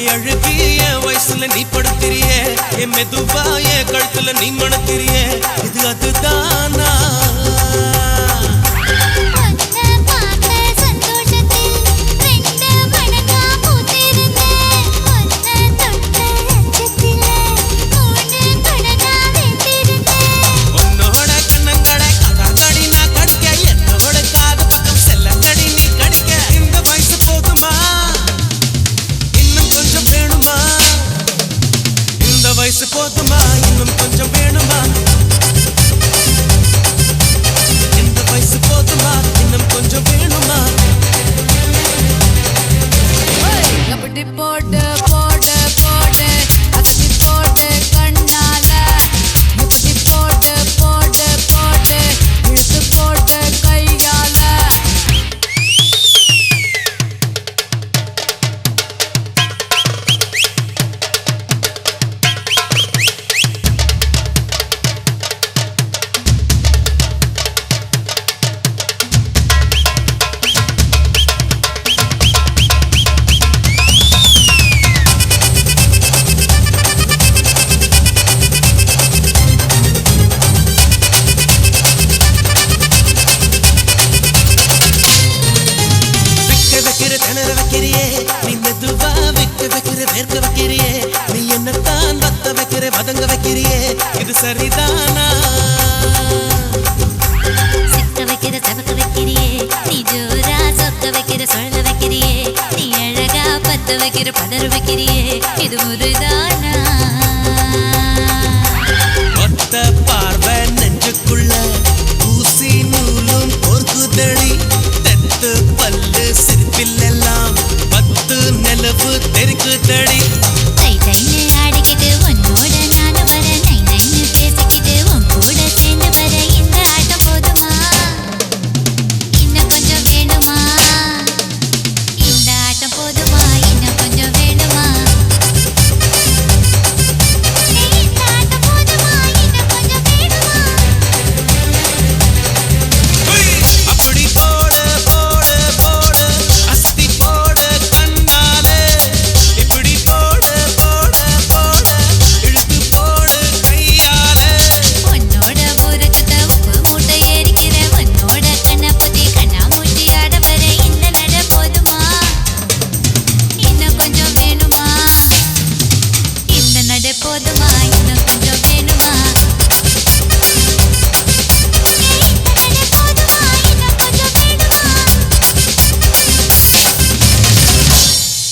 அழுகி என் வயசுல நீ படுத்திரியே என் மெதுவா என் கழுத்துல நீ மணத்திரியே இது அதுதானா போதுமா இன்னும் கொஞ்சம் வேணுமா இந்த வயசு போதுமா இன்னும் கொஞ்சம் வேணுமா அப்படி போட்டு போட்டு போட்டு அப்படி போட்டு கண்ணால இப்படி போட்டு போட்டு போட்டு இழுத்து போட்டு கையால நீ மெதுவா வைக்க வைக்கிற வேர்க்க வைக்கிறியே நீ என்னத்தான் வத்த வைக்கிற வதங்க வைக்கிறியே இது சரிதானா சிக்க வைக்கிற சபக்க வைக்கிறியே நீ ஜோரா சொக்க வைக்கிற சொல்ல வைக்கிறியே நீ அழகா பத்த வைக்கிற பதற வைக்கிறியே இது முருதானா ஒத்த பார்வை நெஞ்சுக்குள்ள ஊசி நூலும் பொறுக்குதடி தெத்து பல்லு சிரிப்பில் எல்லாம் பத்து நிலவு தெரிக்குதடி